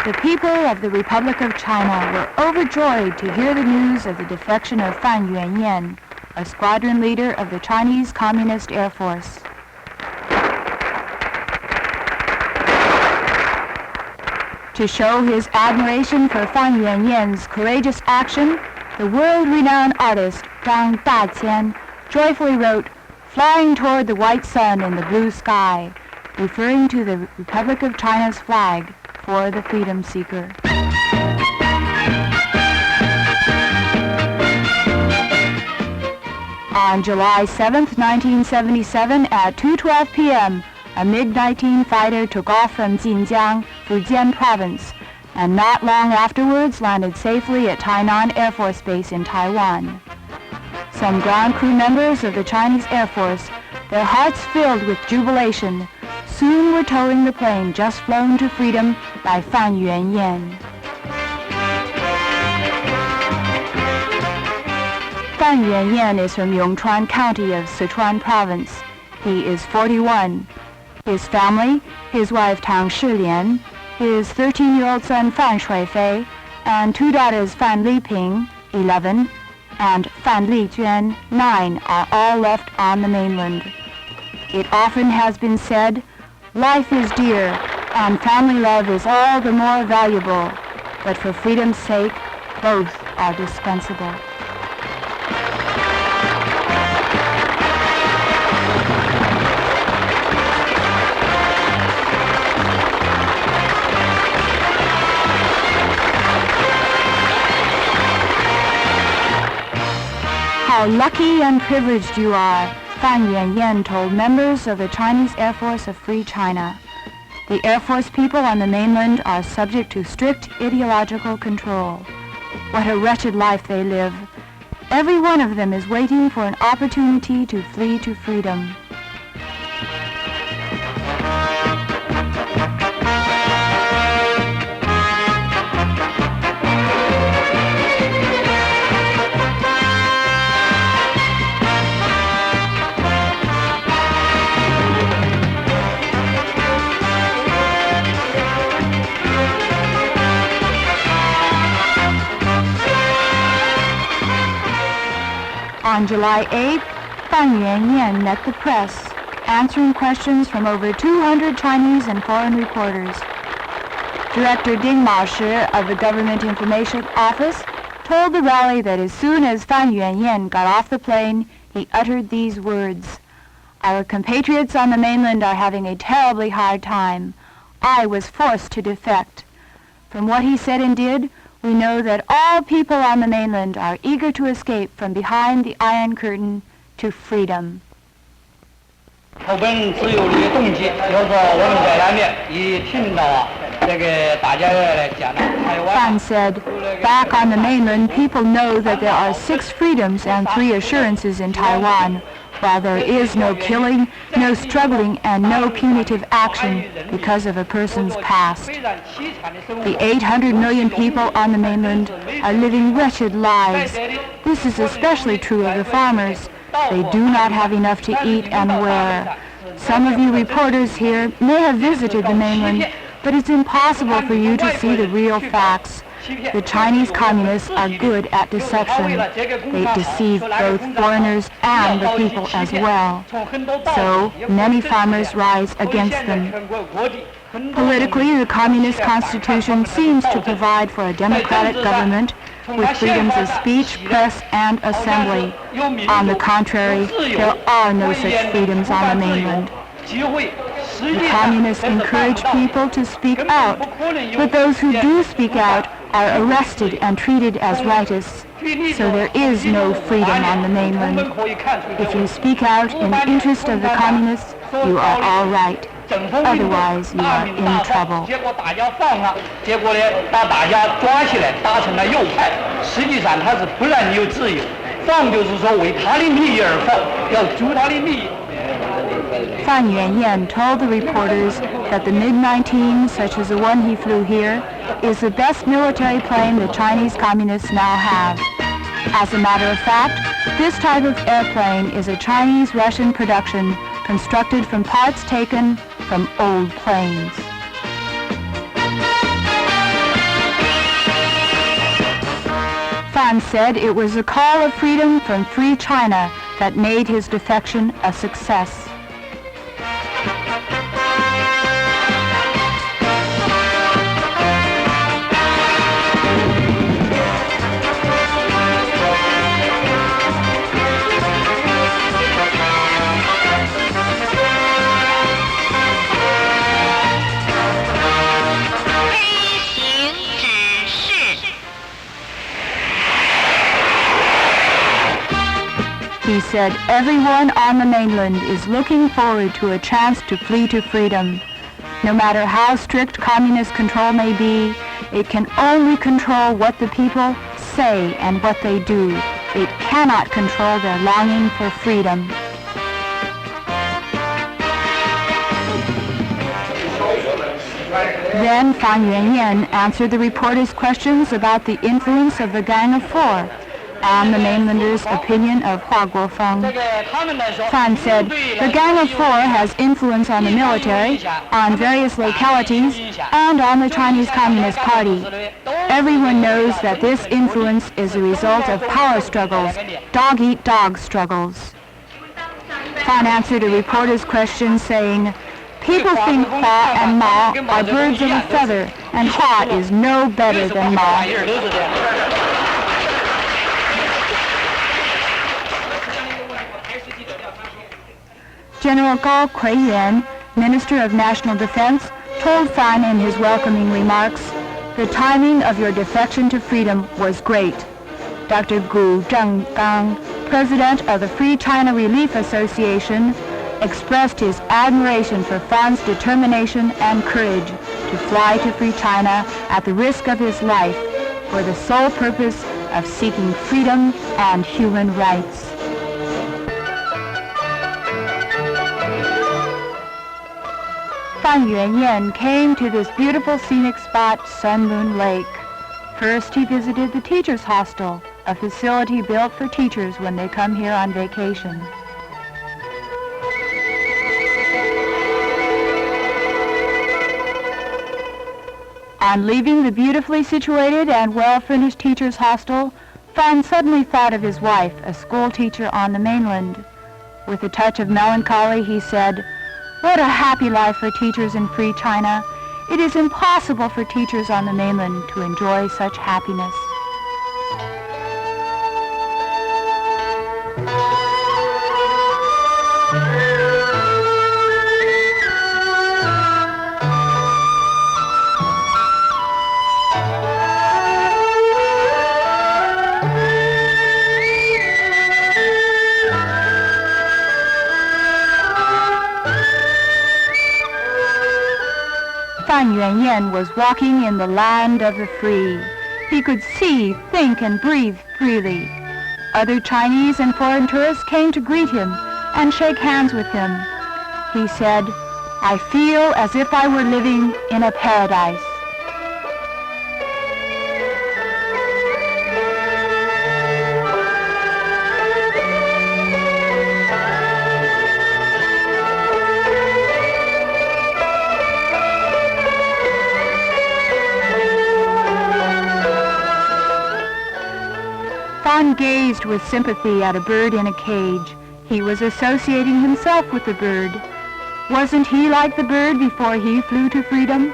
The people of the Republic of China were overjoyed to hear the news of the defection of Fan Yuanyan, a squadron leader of the Chinese Communist Air Force. To show his admiration for Fan Yuanyan's courageous action, the world-renowned artist Zhang Daqian joyfully wrote, "Flying toward the white sun in the blue sky," referring to the Republic of China's flag for the freedom seeker. On July 7, 1977, at 2:12 p.m., a MiG-19 fighter took off from Jinjiang, Fujian province, and not long afterwards landed safely at Tainan Air Force Base in Taiwan. Some ground crew members of the Chinese Air Force, their hearts filled with jubilation, soon were towing the plane just flown to freedom by Fan Yuanyan. Fan Yuanyan is from Yongchuan County of Sichuan Province. He is 41. His family, his wife Tang Shilian, his 13-year-old son Fan Shuifei, and two daughters Fan Liping, 11, and Fan Lijuan, 9, are all left on the mainland. It often has been said, life is dear, and family love is all the more valuable, but for freedom's sake, both are dispensable. How lucky and privileged you are, Fan Yuanyan told members of the Chinese Air Force of Free China. The Air Force people on the mainland are subject to strict ideological control. What a wretched life they live. Every one of them is waiting for an opportunity to flee to freedom. On July 8th, Fan Yuanyan met the press, answering questions from over 200 Chinese and foreign reporters. Director Ding Maoshi of the Government Information Office told the rally that as soon as Fan Yuanyan got off the plane, he uttered these words, "Our compatriots on the mainland are having a terribly hard time. I was forced to defect." From what he said and did, we know that all people on the mainland are eager to escape from behind the Iron Curtain to freedom. 投奔自由的动机，就是说我们在那边一听到这个大家来讲呢，台湾。 Fan said, back on the mainland, people know that there are 6 freedoms and 3 assurances in Taiwan, while there is no killing, no struggling, and no punitive action because of a person's past. The 800 million people on the mainland are living wretched lives. This is especially true of the farmers. They do not have enough to eat and wear. Some of you reporters here may have visited the mainland, but it's impossible for you to see the real facts. The Chinese communists are good at deception. They deceive both foreigners and the people as well. So many farmers rise against them. Politically, the Communist Constitution seems to provide for a democratic government with freedoms of speech, press, and assembly. On the contrary, there are no such freedoms on the mainland. The communists encourage people to speak out, but those who do speak out are arrested and treated as rightists. So there is no freedom on the mainland. If you speak out in the interest of the communists, you are all right. Otherwise, you are in trouble. 结果大家放了，结果呢，把大家抓起来，打成了右派。实际上他是不能有自由，放就是说为他的利益而放，要助他的利益。 Fan Yuanyan told the reporters that the MiG-19, such as the one he flew here, is the best military plane the Chinese communists now have. As a matter of fact, this type of airplane is a Chinese-Russian production constructed from parts taken from old planes. Fan said it was the call of freedom from free China that made his defection a success. He said everyone on the mainland is looking forward to a chance to flee to freedom. No matter how strict communist control may be, it can only control what the people say and what they do. It cannot control their longing for freedom. Then Fan Yuanyan answered the reporter's questions about the influence of the Gang of Four and the mainlanders' opinion of Hua Guofeng. Fan said, the Gang of Four has influence on the military, on various localities, and on the Chinese Communist Party. Everyone knows that this influence is a result of power struggles, dog-eat-dog struggles. Fan answered a reporter's question saying, people think Hua and Mao are birds of a feather, and Hua is no better than Mao. General Gao Kuiyuan, Minister of National Defense, told Fan in his welcoming remarks, the timing of your defection to freedom was great. Dr. Gu Zhenggang, President of the Free China Relief Association, expressed his admiration for Fan's determination and courage to fly to free China at the risk of his life for the sole purpose of seeking freedom and human rights. Fan Yuanyan came to this beautiful scenic spot, Sun Moon Lake. First, he visited the teachers' hostel, a facility built for teachers when they come here on vacation. On leaving the beautifully situated and well-furnished teachers' hostel, Fan suddenly thought of his wife, a school teacher on the mainland. With a touch of melancholy, he said, what a happy life for teachers in free China. It is impossible for teachers on the mainland to enjoy such happiness. Fan Yuanyan was walking in the land of the free. He could see, think, and breathe freely. Other Chinese and foreign tourists came to greet him and shake hands with him. He said, I feel as if I were living in a paradise. Fan gazed with sympathy at a bird in a cage. He was associating himself with the bird. Wasn't he like the bird before he flew to freedom?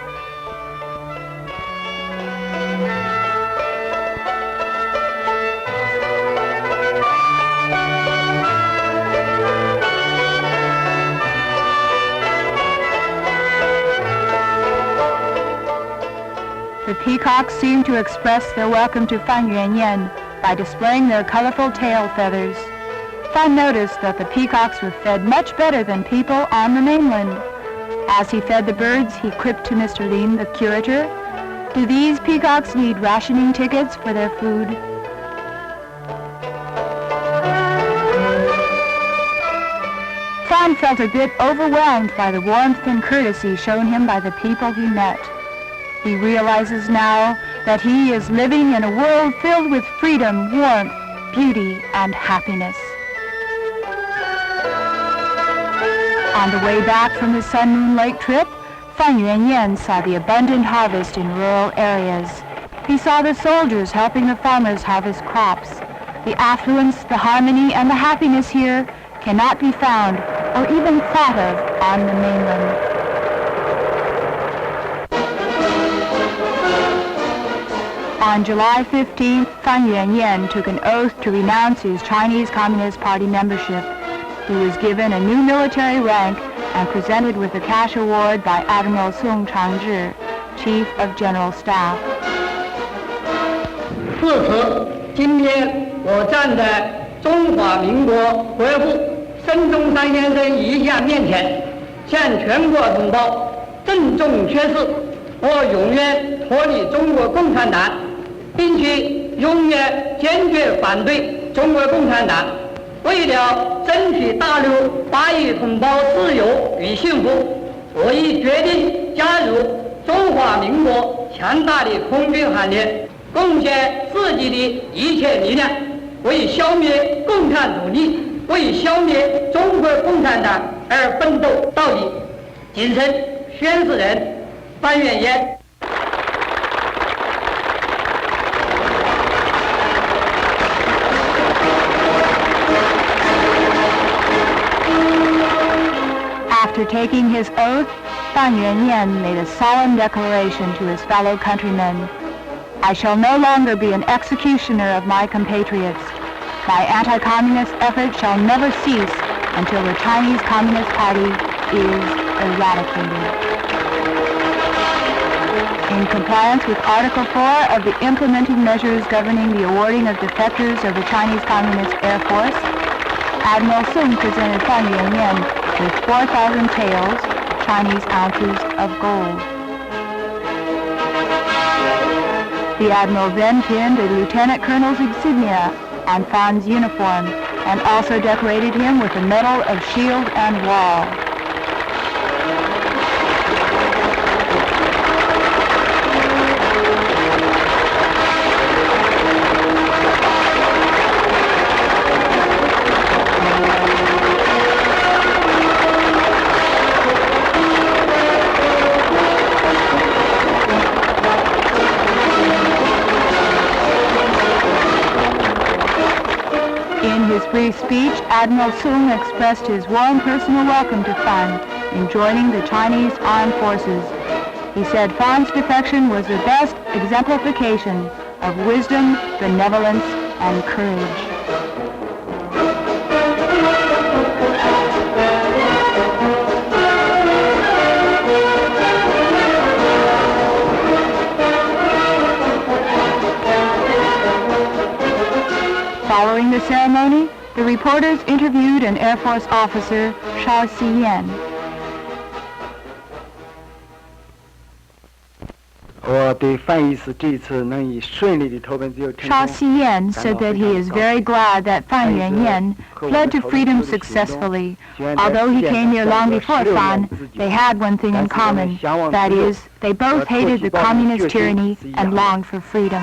The peacocks seemed to express their welcome to Fan Yuanyan by displaying their colorful tail feathers. Fan noticed that the peacocks were fed much better than people on the mainland. As he fed the birds, he quipped to Mr. Lin, the curator, do these peacocks need rationing tickets for their food? Fan felt a bit overwhelmed by the warmth and courtesy shown him by the people he met. He realizes now that he is living in a world filled with freedom, warmth, beauty, and happiness. On the way back from the Sun Moon Lake trip, Fan Yuanyan saw the abundant harvest in rural areas. He saw the soldiers helping the farmers harvest crops. The affluence, the harmony, and the happiness here cannot be found or even thought of on the mainland. On July 15th, Fan Yuanyan took an oath to renounce his Chinese Communist Party membership. He was given a new military rank and presented with a cash award by Admiral Song Changzhi, Chief of General Staff. 自此，今天我站在中华民国国父孙中山先生遗像面前，向全国同胞郑重宣誓：我永远脱离中国共产党，并且永远坚决反对中国共产党。为了争取大陆华裔同胞自由与幸福，我已决定加入中华民国强大的空军行列，贡献自己的一切力量，为消灭共产主义，为消灭中国共产党而奋斗到底。谨称宣誓人范远燕。 After taking his oath, Fan Yuanyan made a solemn declaration to his fellow countrymen. I shall no longer be an executioner of my compatriots. My anti-communist effort shall never cease until the Chinese Communist Party is eradicated. In compliance with Article 4 of the implementing measures governing the awarding of defectors of the Chinese Communist Air Force, Admiral Sung presented Fan Yuanyan with 4,000 taels, Chinese ounces of gold. The Admiral then pinned a Lieutenant Colonel's insignia on Fan's uniform and also decorated him with a Medal of Shield and Wall. In his brief speech, Admiral Sung expressed his warm personal welcome to Fan in joining the Chinese Armed Forces. He said Fan's defection was the best exemplification of wisdom, benevolence, and courage. Following the ceremony, the reporters interviewed an Air Force officer, Shao Xiyan. Shao Xiyan said that he is very glad that Fan Yuanyan fled to freedom successfully. Although he came here long before Fan, they had one thing in common. That is, they both hated the communist tyranny and longed for freedom.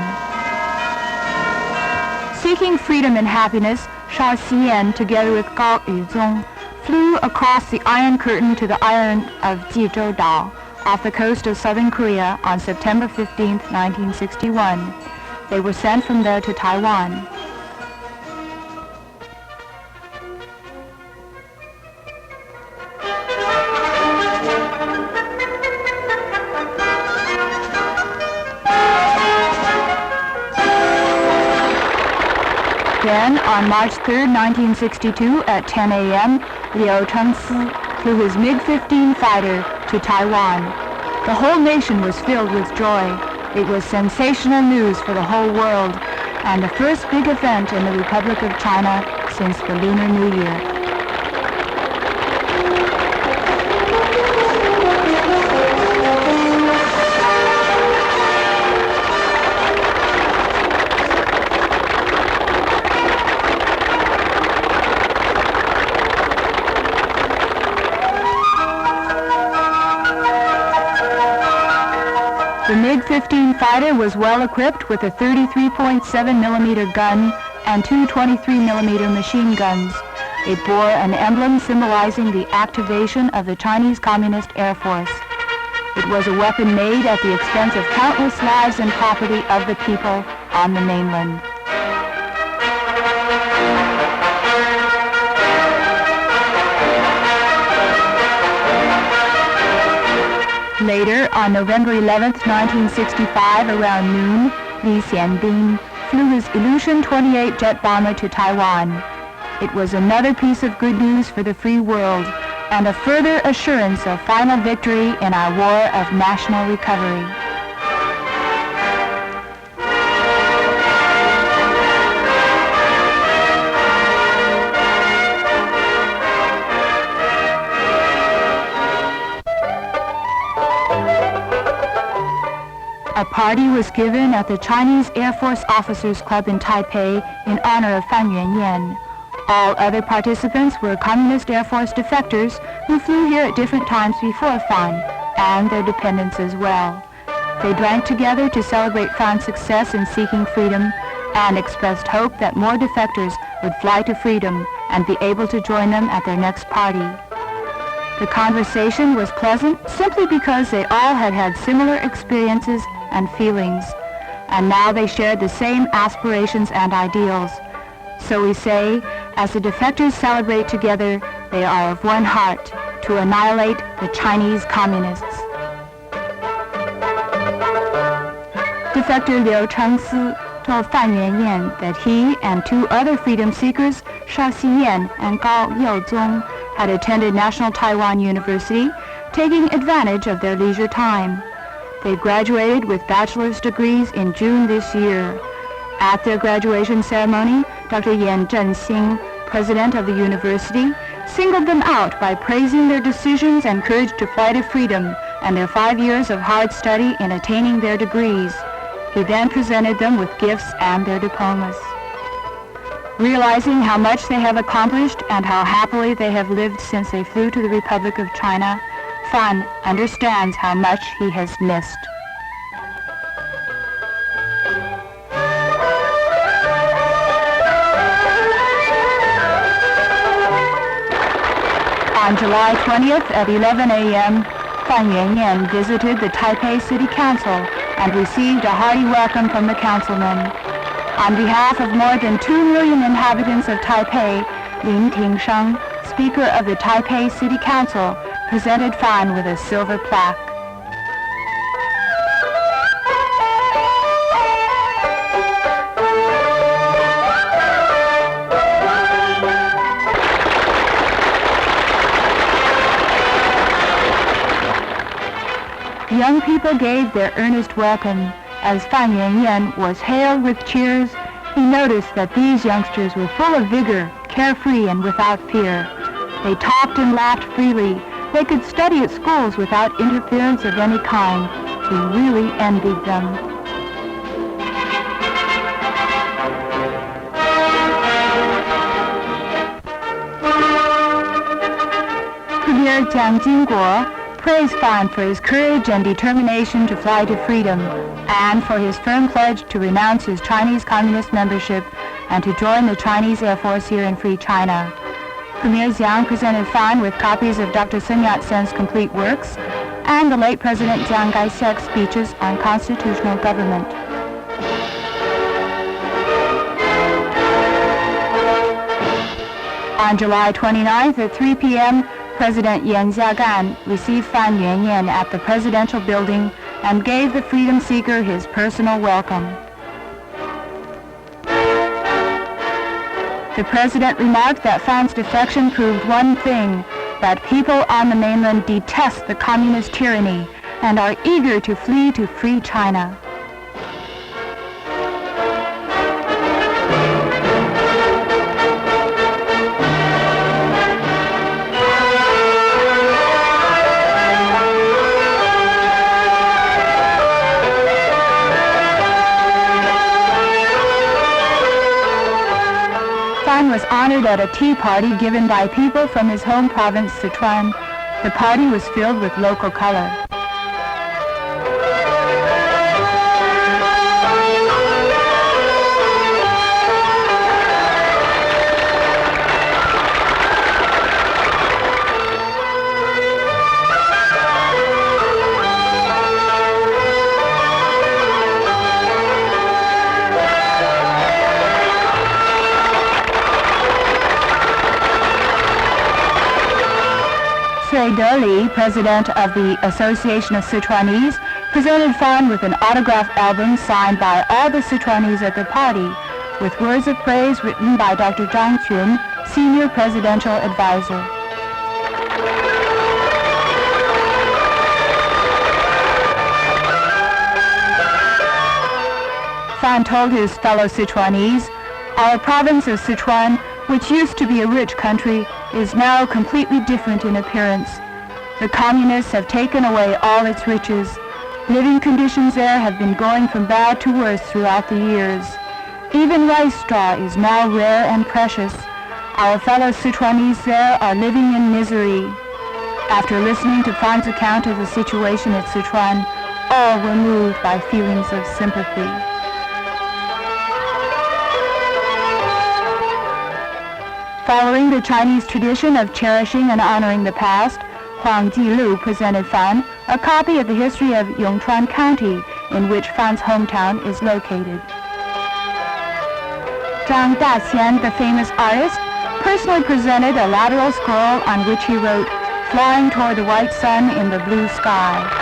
Seeking freedom and happiness, Shao Xiyan, together with Gao Yuzong, flew across the Iron Curtain to the island of Jizhou Dao, off the coast of southern Korea on September 15, 1961. They were sent from there to Taiwan. Then, on March 3, 1962, at 10 a.m., Liu Chengsi flew his MiG-15 fighter to Taiwan. The whole nation was filled with joy. It was sensational news for the whole world, and the first big event in the Republic of China since the Lunar New Year. The MiG-15 fighter was well equipped with a 33.7mm gun and two 23mm machine guns. It bore an emblem symbolizing the activation of the Chinese Communist Air Force. It was a weapon made at the expense of countless lives and property of the people on the mainland. Later, on November 11, 1965, around noon, Li Xianbing flew his Illusion 28 jet bomber to Taiwan. It was another piece of good news for the free world and a further assurance of final victory in our war of national recovery. A party was given at the Chinese Air Force Officers Club in Taipei in honor of Fan Yuanyan. All other participants were Communist Air Force defectors who flew here at different times before Fan, and their dependents as well. They drank together to celebrate Fan's success in seeking freedom and expressed hope that more defectors would fly to freedom and be able to join them at their next party. The conversation was pleasant simply because they all had had similar experiences and feelings, and now they shared the same aspirations and ideals. So we say, as the defectors celebrate together, they are of one heart to annihilate the Chinese communists. Defector Liu Chengsi told Fan Yuanyan that he and two other freedom seekers, Shao Xiyan and Gao Youzong, had attended National Taiwan University, taking advantage of their leisure time. They graduated with bachelor's degrees in June this year. At their graduation ceremony, Dr. Yan Zhenxing, president of the university, singled them out by praising their decisions and courage to fly to freedom and their 5 years of hard study in attaining their degrees. He then presented them with gifts and their diplomas. Realizing how much they have accomplished and how happily they have lived since they flew to the Republic of China, Fan understands how much he has missed. On July 20th at 11 a.m., Fan Yuanyan visited the Taipei City Council and received a hearty welcome from the councilmen. On behalf of more than 2 million inhabitants of Taipei, Lin Tingsheng, Speaker of the Taipei City Council, presented Fan with a silver plaque. Young people gave their earnest welcome. As Fan Yuanyan was hailed with cheers, he noticed that these youngsters were full of vigor, carefree and without fear. They talked and laughed freely. They could study at schools without interference of any kind. He really envied them. Premier Jiang Jingguo praised Fan for his courage and determination to fly to freedom, and for his firm pledge to renounce his Chinese Communist membership and to join the Chinese Air Force here in Free China. Premier Jiang presented Fan with copies of Dr. Sun Yat-sen's complete works and the late President Chiang Kai-shek's speeches on constitutional government. On July 29th at 3 p.m., President Yan Jiagan received Fan Yuanyan at the presidential building and gave the freedom seeker his personal welcome. The president remarked that Fan's defection proved one thing, that people on the mainland detest the communist tyranny and are eager to flee to free China. Fan was honored at a tea party given by people from his home province, Sichuan. The party was filled with local color. Deli, president of the Association of Sichuanese, presented Fan with an autograph album signed by all the Sichuanese at the party, with words of praise written by Dr. Zhang Qun, senior presidential advisor. Fan told his fellow Sichuanese, "Our province of Sichuan, which used to be a rich country, is now completely different in appearance. The communists have taken away all its riches. Living conditions there have been going from bad to worse throughout the years. Even rice straw is now rare and precious. Our fellow Sichuanese there are living in misery." After listening to Fan's account of the situation at Sichuan, all were moved by feelings of sympathy. Following the Chinese tradition of cherishing and honoring the past, Huang Jilu presented Fan a copy of the history of Yongchuan County, in which Fan's hometown is located. Zhang Daqian, the famous artist, personally presented a lateral scroll on which he wrote, "Flying toward the white sun in the blue sky."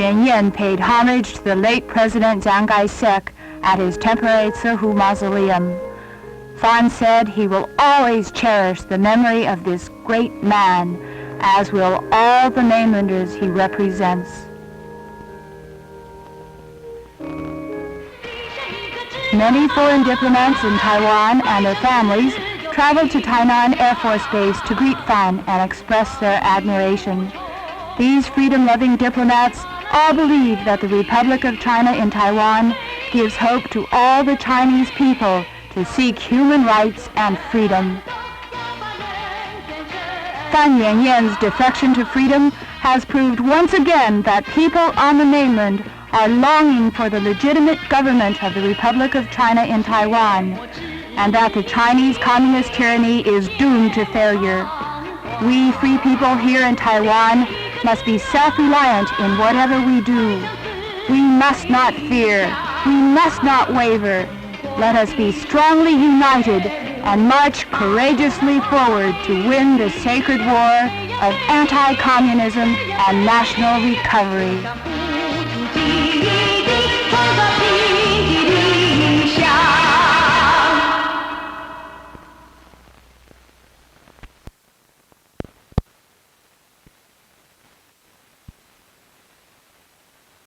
Yuanyan paid homage to the late President Chiang Kai-shek at his temporary Cehu mausoleum. Fan said he will always cherish the memory of this great man, as will all the mainlanders he represents. Many foreign diplomats in Taiwan and their families traveled to Tainan Air Force Base to greet Fan and express their admiration. These freedom-loving diplomats all believe that the Republic of China in Taiwan gives hope to all the Chinese people to seek human rights and freedom. Fan Yuanyan's defection to freedom has proved once again that people on the mainland are longing for the legitimate government of the Republic of China in Taiwan, and that the Chinese communist tyranny is doomed to failure. We free people here in Taiwan must be self-reliant in whatever we do. We must not fear. We must not waver. Let us be strongly united and march courageously forward to win the sacred war of anti-communism and national recovery.